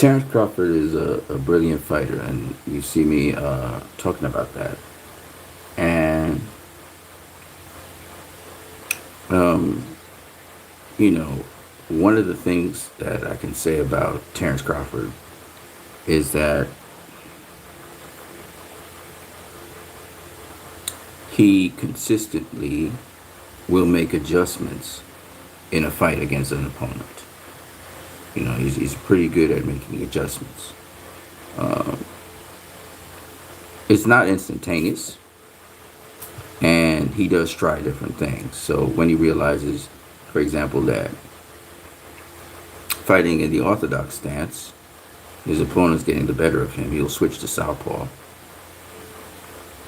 Terrence Crawford is a brilliant fighter, and you see me talking about that. And um, you know, one of the things that I can say about Terrence Crawford is that he consistently will make adjustments in a fight against an opponent. He's pretty good at making adjustments. Um, it's not instantaneous, and he does try different things. So when he realizes, for example, that fighting in the orthodox stance, his opponent's getting the better of him, he'll switch to southpaw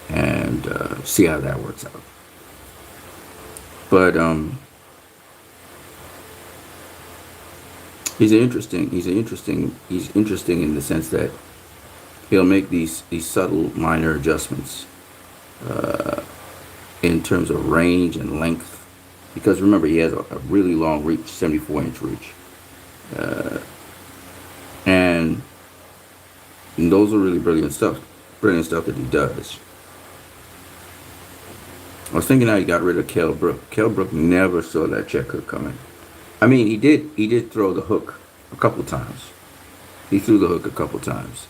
and see how that works out. But he's interesting in the sense that he'll make these subtle minor adjustments uh, in terms of range and length. Because remember, he has a really long reach, 74-inch reach, uh, and those are really brilliant stuff that he does. I was thinking how he got rid of Kell Brook. Kell Brook never saw that check hook coming. I mean, he did throw the hook a couple times. He threw the hook a couple times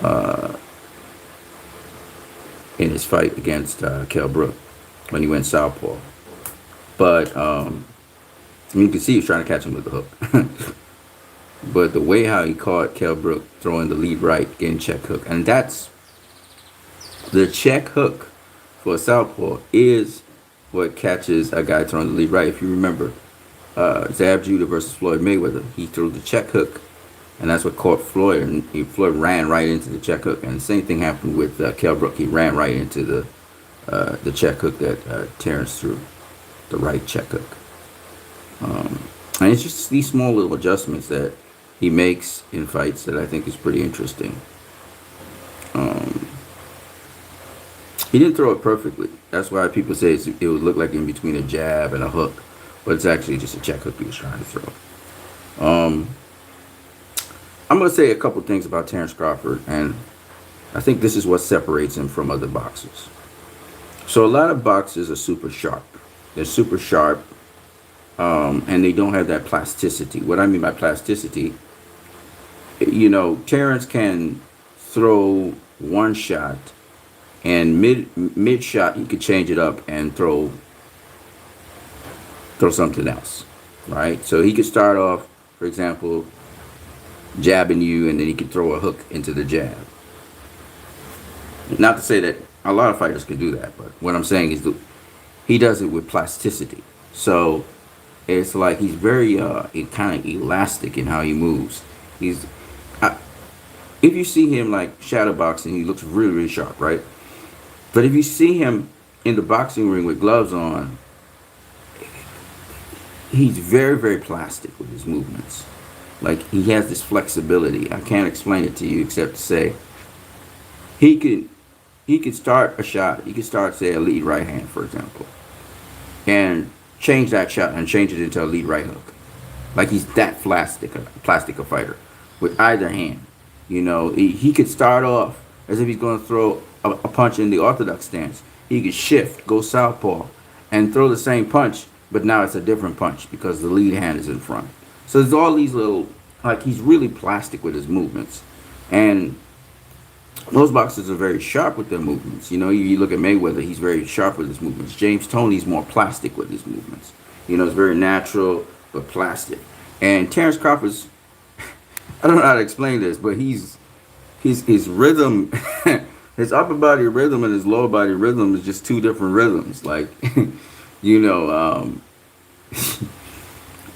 uh, in his fight against Kell Brook when he went southpaw. But I mean, you can see he was trying to catch him with the hook. But the way how he caught Kell Brook throwing the lead right, getting check hook, and that's the check hook for a southpaw is what catches a guy throwing the lead right. If you remember, Zab Judah versus Floyd Mayweather, he threw the check hook, and that's what caught Floyd, and Floyd ran right into the check hook. And the same thing happened with Kell Brook. He ran right into the check hook that Terrence threw, the right check hook. And it's just these small little adjustments that he makes in fights that I think is pretty interesting. Um, he didn't throw it perfectly. That's why people say it would look like in between a jab and a hook, but it's actually just a check hook he was trying to throw. Um, I'm going to say a couple things about Terrence Crawford, and I think this is what separates him from other boxers. So a lot of boxers are super sharp. They're super sharp, and they don't have that plasticity. What I mean by plasticity, Terrence can throw one shot, and mid shot he could change it up and throw something else, right? So he could start off, for example, jabbing you, and then he could throw a hook into the jab. Not to say that a lot of fighters can do that, but what I'm saying is he does it with plasticity. So it's like he's very kind of elastic in how he moves. He's I, if you see him like shadow boxing, he looks really, really sharp, right? But if you see him in the boxing ring with gloves on, he's very, very plastic with his movements. Like he has this flexibility. I can't explain it to you except to say he could he could start a shot. He could start, say, a lead right hand, for example, and change that shot and change it into a lead right hook. Like he's that plastic a fighter with either hand. He could start off as if he's going to throw a punch in the orthodox stance. He could shift, go southpaw, and throw the same punch, but now it's a different punch because the lead hand is in front. So there's all these little, like he's really plastic with his movements. And those boxers are very sharp with their movements. You look at Mayweather, he's very sharp with his movements. James Toney's more plastic with his movements. It's very natural, but plastic. And Terrence Crawford's, I don't know how to explain this, but his rhythm, his upper body rhythm and his lower body rhythm is just two different rhythms. Like, you know, um,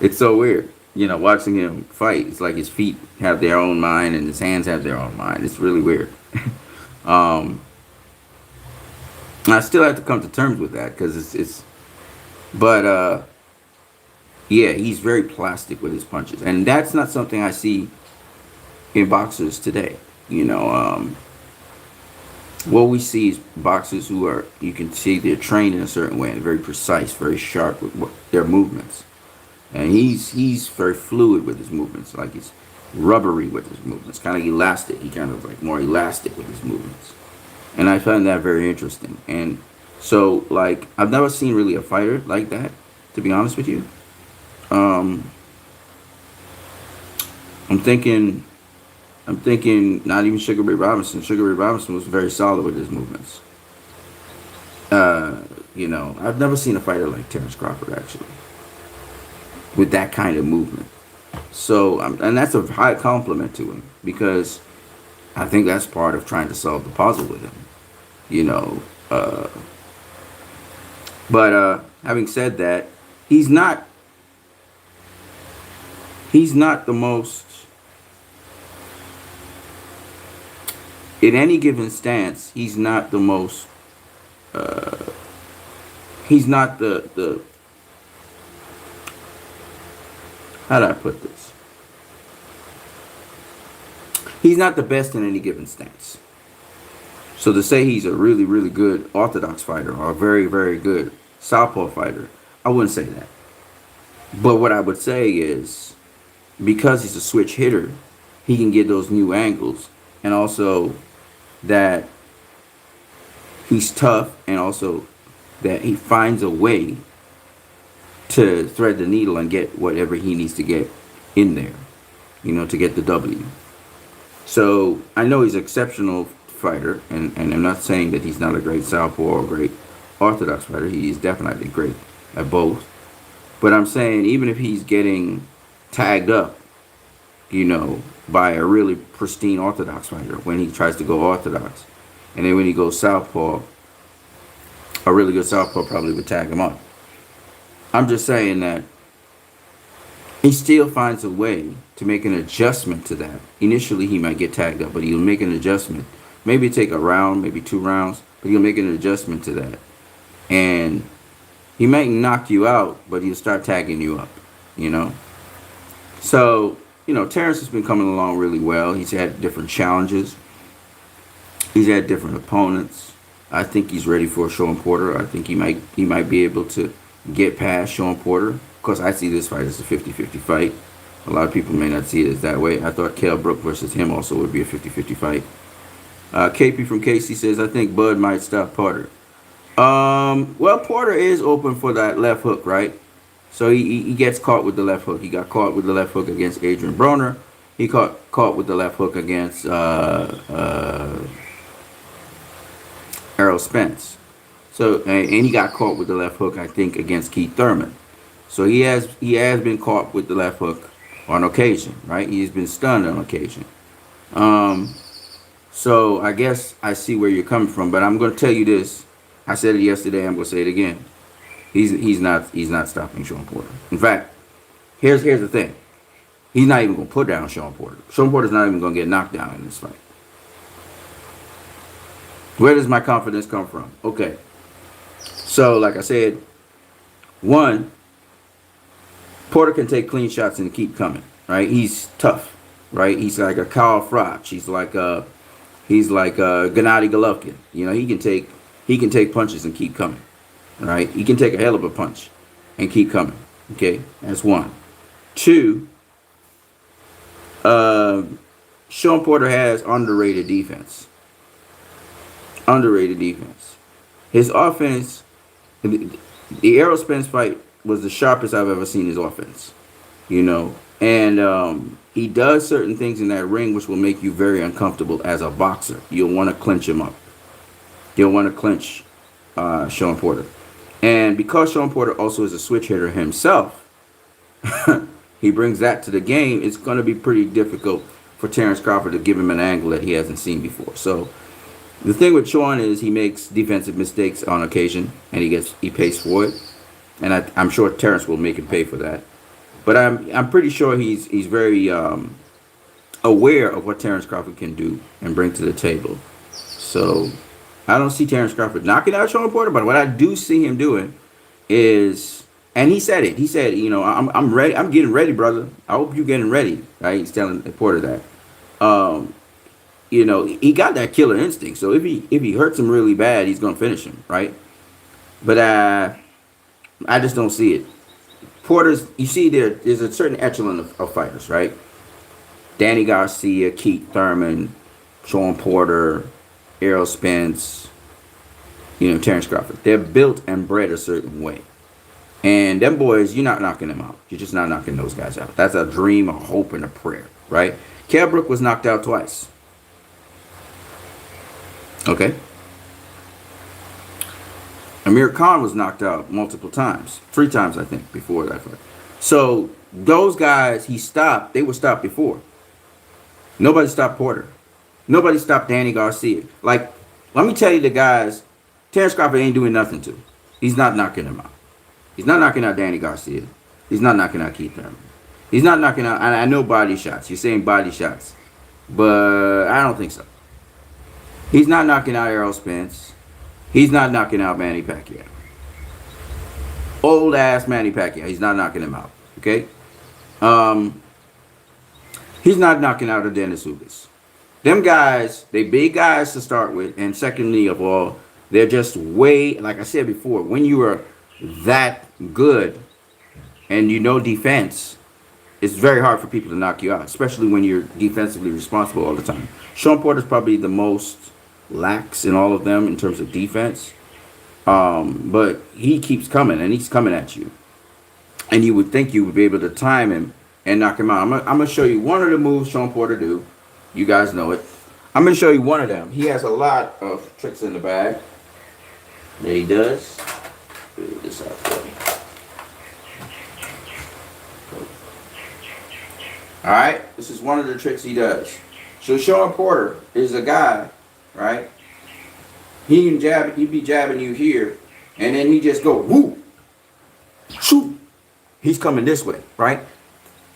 it's so weird. Watching him fight, it's like his feet have their own mind and his hands have their own mind. It's really weird. um, I still have to come to terms with that because but yeah, he's very plastic with his punches, and that's not something I see in boxers today. What we see is boxers who are, you can see they're trained in a certain way and very precise, very sharp with their movements. And he's very fluid with his movements. Like rubbery with his movements, kind of elastic. He kind of like more elastic with his movements, and I find that very interesting. And so, like, I've never seen really a fighter like that, to be honest with you. Um, I'm thinking, I'm thinking, not even Sugar Ray Robinson. Sugar Ray Robinson was very solid with his movements. I've never seen a fighter like Terrence Crawford actually with that kind of movement. So, and that's a high compliment to him because I think that's part of trying to solve the puzzle with him. You know, uh, but having said that, he's not he's not the most in any given stance. He's not the most. He's not the how do I put this? He's not the best in any given stance. So to say he's a really, really good orthodox fighter or a very, very good southpaw fighter, I wouldn't say that. But what I would say is because he's a switch hitter, he can get those new angles, and also that he's tough, and also that he finds a way to thread the needle and get whatever he needs to get in there, to get the W. So I know he's an exceptional fighter, and I'm not saying that he's not a great southpaw or a great orthodox fighter. He is definitely great at both. But I'm saying even if he's getting tagged up, by a really pristine orthodox fighter when he tries to go orthodox, and then when he goes southpaw, a really good southpaw probably would tag him up. I'm just saying that he still finds a way to make an adjustment to that. Initially, he might get tagged up, but he'll make an adjustment. Maybe take a round, maybe 2 rounds, but he'll make an adjustment to that. And he might knock you out, but he'll start tagging you up. So, Terrence has been coming along really well. He's had different challenges. He's had different opponents. I think he's ready for Sean Porter. I think he might be able to get past Sean Porter. Of course, I see this fight as a 50-50 fight. A lot of people may not see it as that way. I thought Kell Brook versus him also would be a 50-50 fight. KP from KC says, I think Bud might stop Porter. Well, Porter is open for that left hook, right? So he gets caught with the left hook. He got caught with the left hook against Adrian Broner. He caught with the left hook against Errol Spence. So and he got caught with the left hook, I think, against Keith Thurman. So he has been caught with the left hook on occasion, right? He's been stunned on occasion. So I guess I see where you're coming from, but I'm going to tell you this. I said it yesterday. I'm going to say it again. He's not stopping Sean Porter. In fact, here's the thing. He's not even going to put down Sean Porter. Sean Porter's not even going to get knocked down in this fight. Where does my confidence come from? Okay. So, like I said, one, Porter can take clean shots and keep coming, right? He's tough, right? He's like a Karl Froch. He's like a Gennady Golovkin. He can take punches and keep coming, right? He can take a hell of a punch and keep coming. Okay, that's one. Two, Sean Porter has underrated defense. Underrated defense. His offense, the Errol Spence fight was the sharpest I've ever seen his offense. And he does certain things in that ring which will make you very uncomfortable as a boxer. You'll want to clinch him up. You'll want to clinch Sean Porter. And because Sean Porter also is a switch hitter himself, he brings that to the game. It's going to be pretty difficult for Terrence Crawford to give him an angle that he hasn't seen before. So the thing with Sean is he makes defensive mistakes on occasion, and he pays for it. And I'm sure Terrence will make him pay for that. But I'm pretty sure he's very aware of what Terrence Crawford can do and bring to the table. So I don't see Terrence Crawford knocking out Sean Porter, but what I do see him doing is, and he said it. He said, I'm ready. I'm getting ready, brother. I hope you're getting ready. Right? He's telling Porter that. He got that killer instinct. So if he hurts him really bad, he's gonna finish him, right? But I just don't see it. Porter's, you see, there's a certain echelon of fighters, right? Danny Garcia, Keith Thurman, Sean Porter, Errol Spence, Terrence Crawford. They're built and bred a certain way. And them boys, you're not knocking them out. You're just not knocking those guys out. That's a dream, a hope, and a prayer, right? Kell Brook was knocked out twice. Okay? Amir Khan was knocked out multiple times. 3 times, I think, before that fight. So, those guys he stopped, they were stopped before. Nobody stopped Porter. Nobody stopped Danny Garcia. Like, let me tell you the guys, Terrence Crawford ain't doing nothing to. He's not knocking them out. He's not knocking out Danny Garcia. He's not knocking out Keith Thurman. He's not knocking out, and I know body shots. You're saying body shots. But I don't think so. He's not knocking out Errol Spence. He's not knocking out Manny Pacquiao. Old ass Manny Pacquiao. He's not knocking him out. Okay? He's not knocking out Dennis Ugas. Them guys, they big guys to start with. And secondly of all, they're just way, like I said before, when you are that good and defense, it's very hard for people to knock you out, especially when you're defensively responsible all the time. Sean Porter's probably the most lax in all of them in terms of defense. But he keeps coming, and he's coming at you. And you would think you would be able to time him and knock him out. I'm going to show you one of the moves Sean Porter do. You guys know it. I'm going to show you one of them. He has a lot of tricks in the bag. There he does. This out for me. Alright, this is one of the tricks he does. So Sean Porter is a guy, right? He'd be jabbing you here, and then he just go whoo, shoot. He's coming this way, right?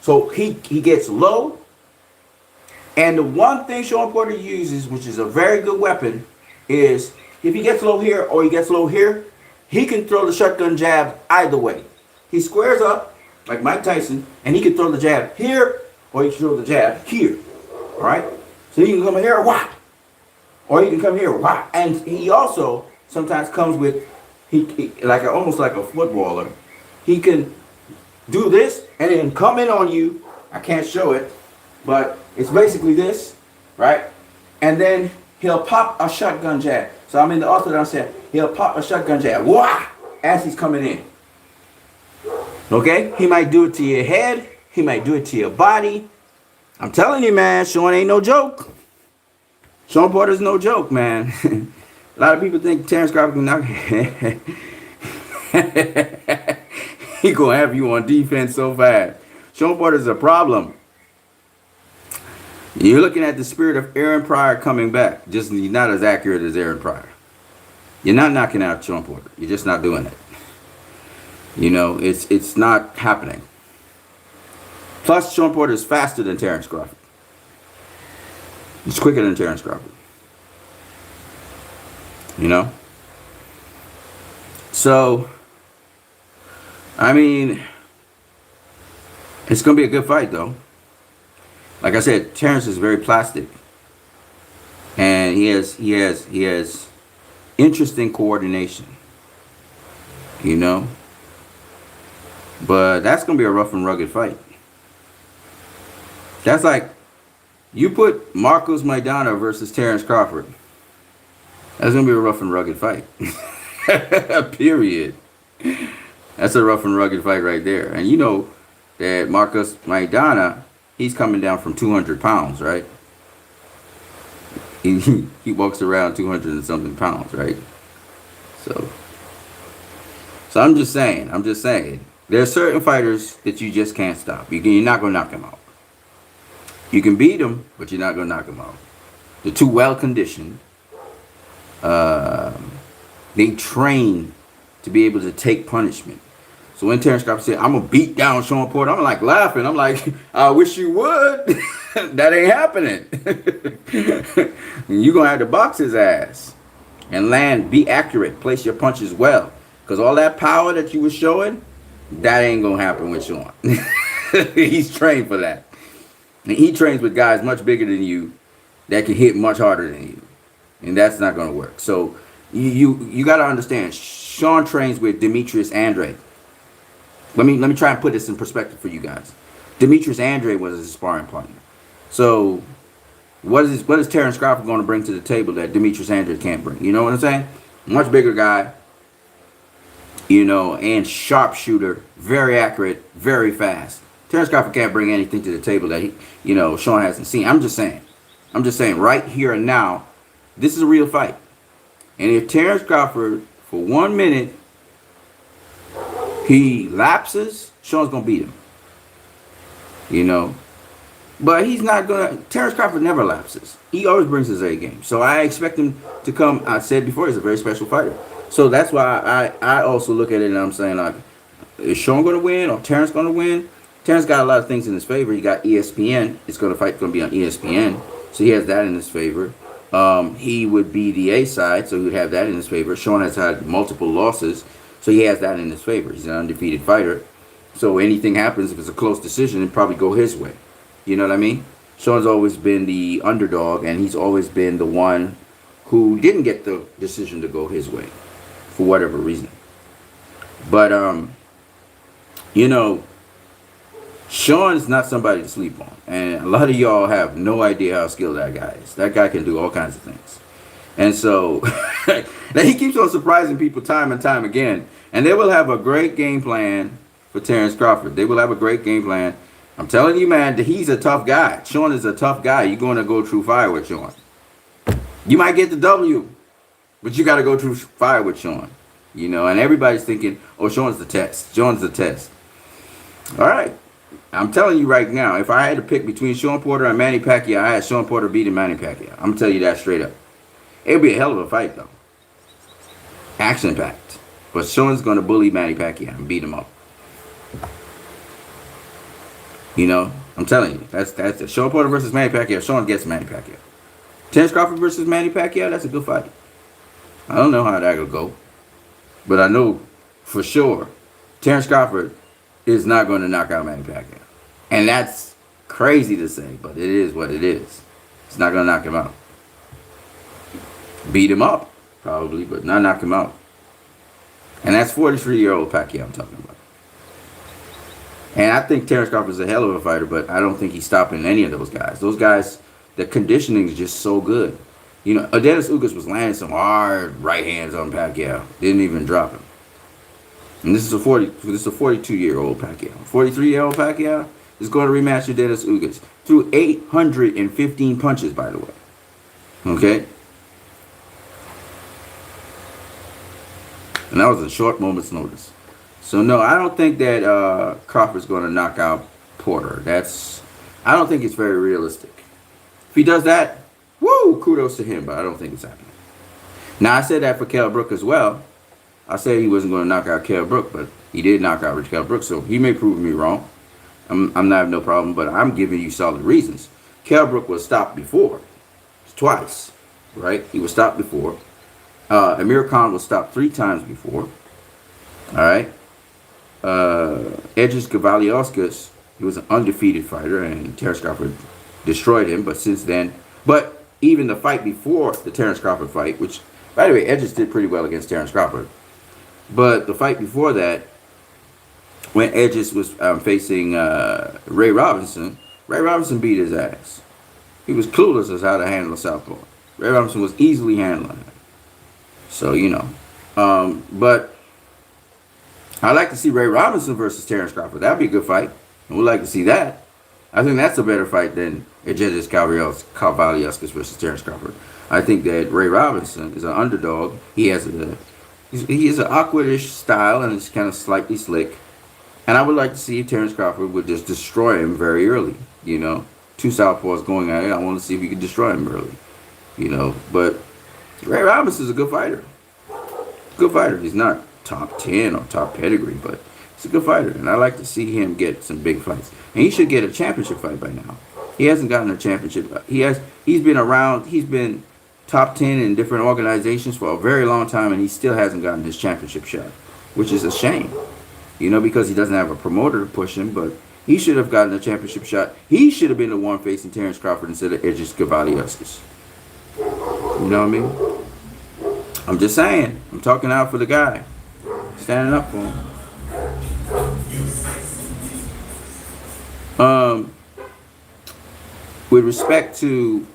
So he gets low, and the one thing Sean Porter uses, which is a very good weapon, is if he gets low here or he gets low here, he can throw the shotgun jab either way. He squares up like Mike Tyson, and he can throw the jab here or he can throw the jab here. All right? So he can come here, whop, or he can come here, whop. And he also sometimes comes with almost like a footballer. He can do this and then come in on you. I can't show it, but it's basically this, right? And then he'll pop a shotgun jab. So I'm in the orthodox set. He'll pop a shotgun jab, wah, as he's coming in. Okay? He might do it to your head. He might do it to your body. I'm telling you, man, Sean ain't no joke. Sean Porter's no joke, man. A lot of people think Terrence Crawford can knock. He gonna have you on defense so fast. Sean Porter's a problem. You're looking at the spirit of Aaron Pryor coming back. Just he's not as accurate as Aaron Pryor. You're not knocking out Sean Porter. You're just not doing it. It's not happening. Plus, Sean Porter is faster than Terrence Crawford. He's quicker than Terrence Crawford. So, I mean, it's going to be a good fight, though. Like I said, Terrence is very plastic. And he has interesting coordination. But that's going to be a rough and rugged fight. That's like, you put Marcos Maidana versus Terrence Crawford. That's going to be a rough and rugged fight. Period. That's a rough and rugged fight right there. And you know that Marcos Maidana, he's coming down from 200 pounds, right? He walks around 200 and something pounds, right? So I'm just saying. There are certain fighters that you just can't stop. You're not going to knock them out. You can beat them, but you're not going to knock them out. They're too well conditioned. They train to be able to take punishment. So when Terrence Crawford said, I'm going to beat down Sean Porter, I'm like laughing. I'm like, I wish you would. That ain't happening. You're going to have to box his ass and land, be accurate, place your punches well. Because all that power that you were showing, that ain't going to happen with Sean. He's trained for that. And he trains with guys much bigger than you that can hit much harder than you. And that's not going to work. So you got to understand, Sean trains with Demetrius Andrade. Let me try and put this in perspective for you guys. Demetrius Andrade was his sparring partner. So what is Terrence Crawford going to bring to the table that Demetrius Andrews can't bring? You know what I'm saying? Much bigger guy, and sharpshooter, very accurate, very fast. Terrence Crawford can't bring anything to the table that Sean hasn't seen. I'm just saying. Right here and now, this is a real fight. And if Terrence Crawford, for 1 minute, he lapses, Sean's gonna beat him. But he's not gonna. Terrence Crawford never lapses. He always brings his A game. So I expect him to come. I said before, he's a very special fighter. So that's why I also look at it and I'm saying, like, is Sean gonna win or Terrence gonna win? Terrence got a lot of things in his favor. He got ESPN. It's gonna be on ESPN. So he has that in his favor. He would be the A side, so he would have that in his favor. Sean has had multiple losses, so he has that in his favor. He's an undefeated fighter. So anything happens, if it's a close decision, it'd probably go his way. You know what I mean? Sean's always been the underdog, and he's always been the one who didn't get the decision to go his way for whatever reason. But, Sean's not somebody to sleep on. And a lot of y'all have no idea how skilled that guy is. That guy can do all kinds of things. And so, he keeps on surprising people time and time again. And they will have a great game plan for Terrence Crawford. They will have a great game plan. I'm telling you, man, he's a tough guy. Sean is a tough guy. You're going to go through fire with Sean. You might get the W, but you got to go through fire with Sean. And everybody's thinking, oh, Sean's the test. Sean's the test. All right. I'm telling you right now, if I had to pick between Sean Porter and Manny Pacquiao, I had Sean Porter beating Manny Pacquiao. I'm going to tell you that straight up. It'll be a hell of a fight, though. Action-packed. But Sean's going to bully Manny Pacquiao and beat him up. I'm telling you, that's it. Sean Porter versus Manny Pacquiao. Sean gets Manny Pacquiao. Terrence Crawford versus Manny Pacquiao, that's a good fight. I don't know how that will go. But I know for sure Terrence Crawford is not going to knock out Manny Pacquiao. And that's crazy to say, but it is what it is. It's not going to knock him out. Beat him up, probably, but not knock him out. And that's 43-year-old Pacquiao I'm talking about. And I think Terrence Crawford's a hell of a fighter, but I don't think he's stopping any of those guys. Those guys, the conditioning is just so good. Adelis Ugas was landing some hard right hands on Pacquiao. Didn't even drop him. And this is a 42-year-old Pacquiao. 43-year-old Pacquiao is going to rematch Adelis Ugas through 815 punches, by the way. Okay? And that was a short moment's notice. So, no, I don't think that Crawford's going to knock out Porter. I don't think it's very realistic. If he does that, woo, kudos to him, but I don't think it's happening. Now, I said that for Kell Brook as well. I said he wasn't going to knock out Kell Brook, but he did knock out Rich Kell Brook, so he may prove me wrong. I'm not no problem, but I'm giving you solid reasons. Kell Brook was stopped before, twice, right? He was stopped before. Amir Khan was stopped 3 times before. All right. Edges Kavaliauskas, he was an undefeated fighter, and Terrence Crawford destroyed him. But even the fight before the Terrence Crawford fight, which, by the way, Edges did pretty well against Terrence Crawford. But the fight before that, when Edges was facing Ray Robinson beat his ass. He was clueless as how to handle a southpaw. Ray Robinson was easily handling it. So, but I'd like to see Ray Robinson versus Terrence Crawford. That'd be a good fight. And we'd like to see that. I think that's a better fight than Edges Kavaliauskas versus Terrence Crawford. I think that Ray Robinson is an underdog. He has an awkwardish style, and it's kind of slightly slick. And I would like to see if Terrence Crawford would just destroy him very early. 2 southpaws going at it. I want to see if he can destroy him early. But Ray Robinson's a good fighter. Good fighter. He's not top 10 or top pedigree, but he's a good fighter. And I like to see him get some big fights. And he should get a championship fight by now. He hasn't gotten a championship. He's been around. He's been top 10 in different organizations for a very long time, and he still hasn't gotten his championship shot, which is a shame. Because he doesn't have a promoter to push him, but he should have gotten a championship shot. He should have been the one facing Terrence Crawford instead of Edges Kavaliauskas. You know what I mean? I'm just saying. I'm talking out for the guy. Standing up for him. with respect to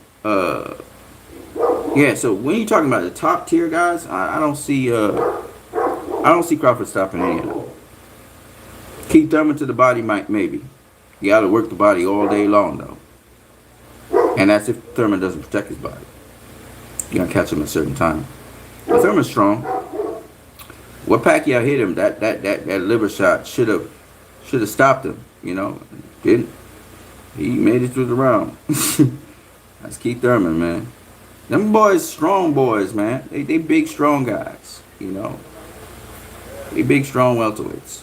yeah, so when you're talking about the top tier guys, I don't see Crawford stopping any of them. Keith Thurman to the body, might maybe. You got to work the body all day long though, and that's if Thurman doesn't protect his body. You're gonna catch him at a certain time. But Thurman's strong. What Pacquiao hit him, that liver shot should have stopped him. You know, didn't. He made it through the round. That's Keith Thurman, man. Them boys, strong boys, man. They big, strong guys. You know, they big, strong welterweights.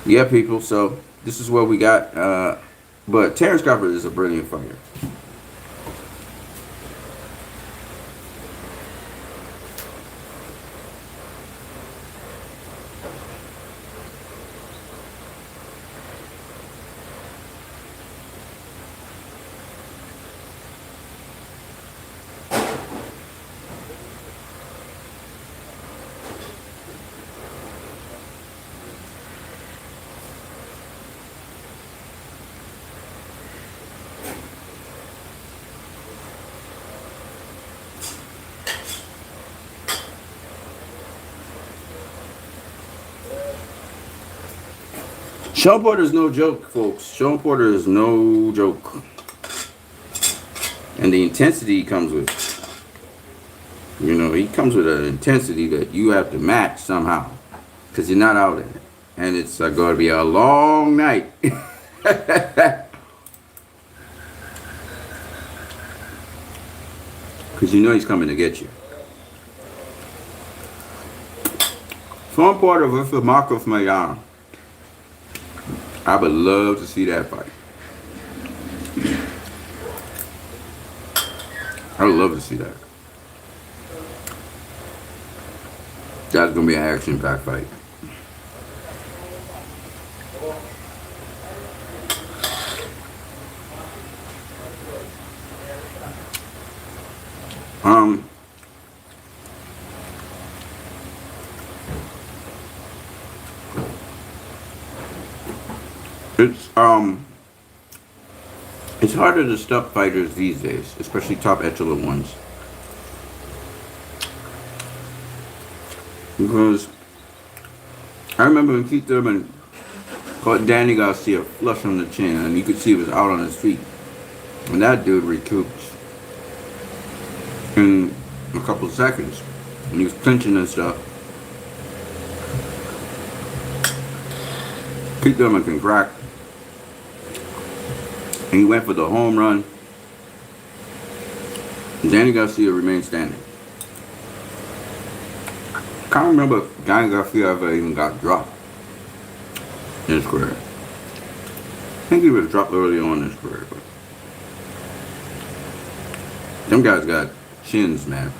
Yeah, people. So this is what we got. But Terrence Crawford is a brilliant fighter. Sean Porter is no joke, folks. Sean Porter is no joke. And the intensity he comes with. You know, he comes with an intensity that you have to match somehow. Because you're not out in it. And it's going to be a long night. Because you know he's coming to get you. Sean Porter versus Marcos Maidana. I would love to see that fight. I would love to see that. That's gonna be an action-packed fight. It's harder to stop fighters these days, especially top echelon ones. Because I remember when Keith Thurman caught Danny Garcia flush on the chin and you could see he was out on his feet. And that dude recoups in a couple of seconds. And he was clinching and stuff. Keith Thurman can crack. And he went for the home run. Danny Garcia remained standing. I can't remember if Danny Garcia ever even got dropped in his career. I think he was dropped early on in his career. But them guys got chins, man.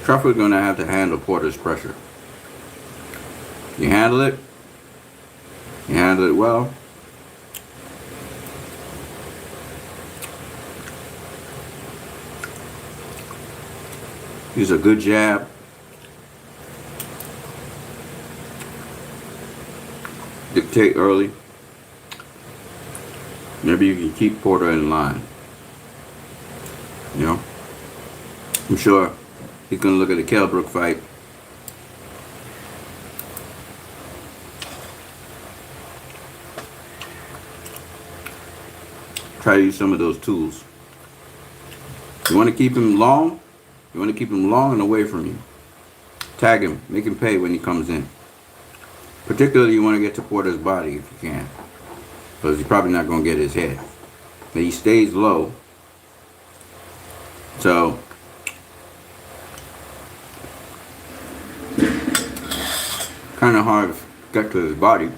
Crawford's going to have to handle Porter's pressure. You handle it. You handle it well. Use a good jab. Dictate early. Maybe you can keep Porter in line. You know? I'm sure he's going to look at the Kell Brook fight. Try to use some of those tools. You want to keep him long? You want to keep him long and away from you. Tag him. Make him pay when he comes in. Particularly you want to get to Porter's body if you can. Because he's probably not going to get his head. But he stays low. So kind of hard to get to his body.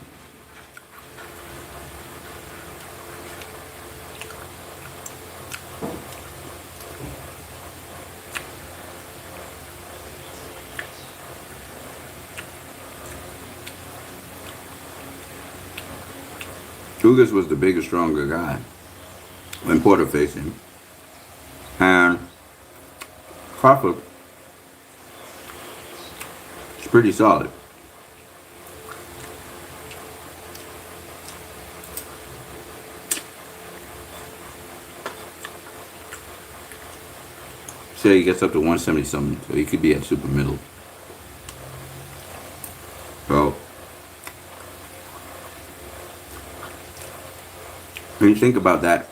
Ugas was the bigger, stronger guy when Porter faced him. And Crawford is pretty solid. Say he gets up to 170 something, so he could be at super middle. So when you think about that,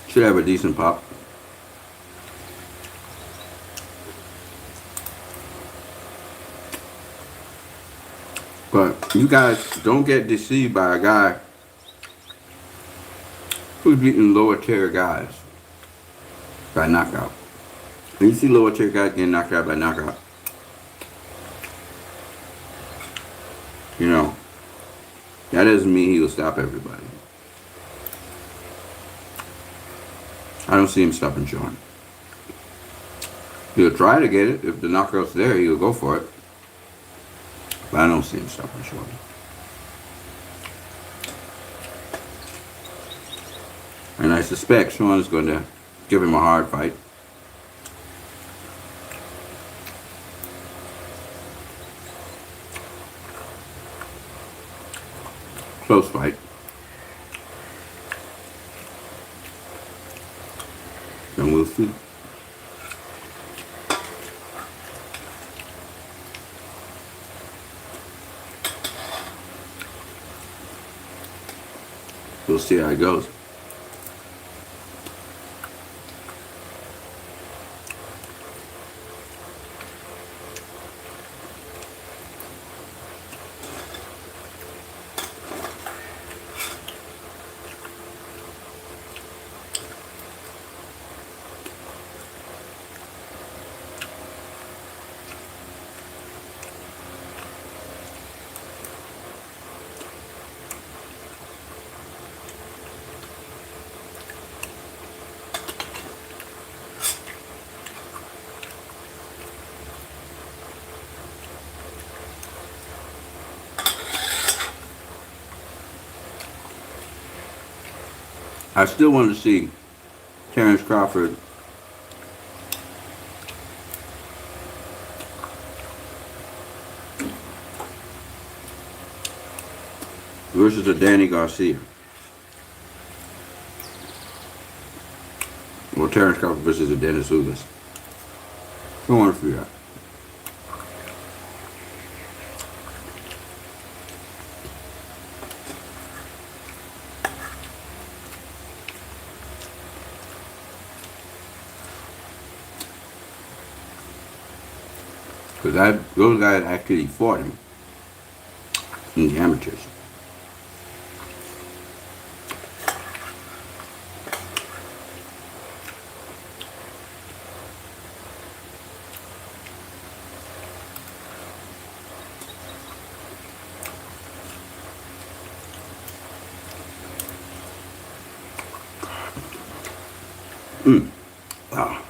should have a decent pop. But you guys don't get deceived by a guy who's beating lower tier guys by knockout. When you see lower tier guys getting knocked out by knockout, you know, that doesn't mean he will stop everybody. I don't see him stopping Sean. He'll try to get it. If the knockout's there, he'll go for it. But I don't see him stopping Sean. And I suspect Sean is going to give him a hard fight. Close fight. And we'll see. We'll see how it goes. I still want to see Terrence Crawford versus a Danny Garcia. Or Terrence Crawford versus a Dennis Ugas. I want to see that. Because those guys actually fought him in the amateurs. Wow.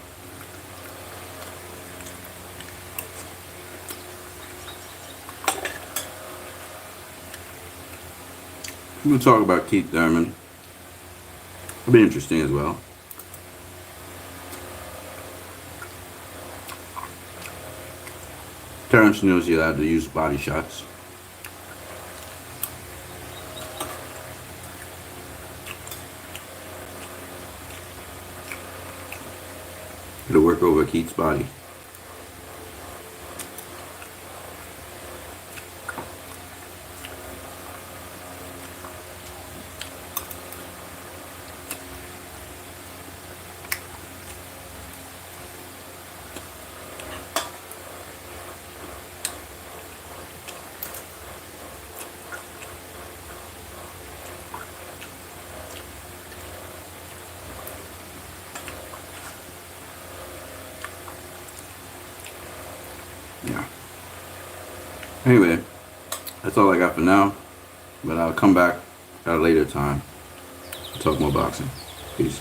We'll talk about Keith Thurman. It'll be interesting as well. Terrence knows he's allowed to use body shots. It'll work over Keith's body. Yeah. Anyway, that's all I got for now. But I'll come back at a later time to talk more boxing. Peace.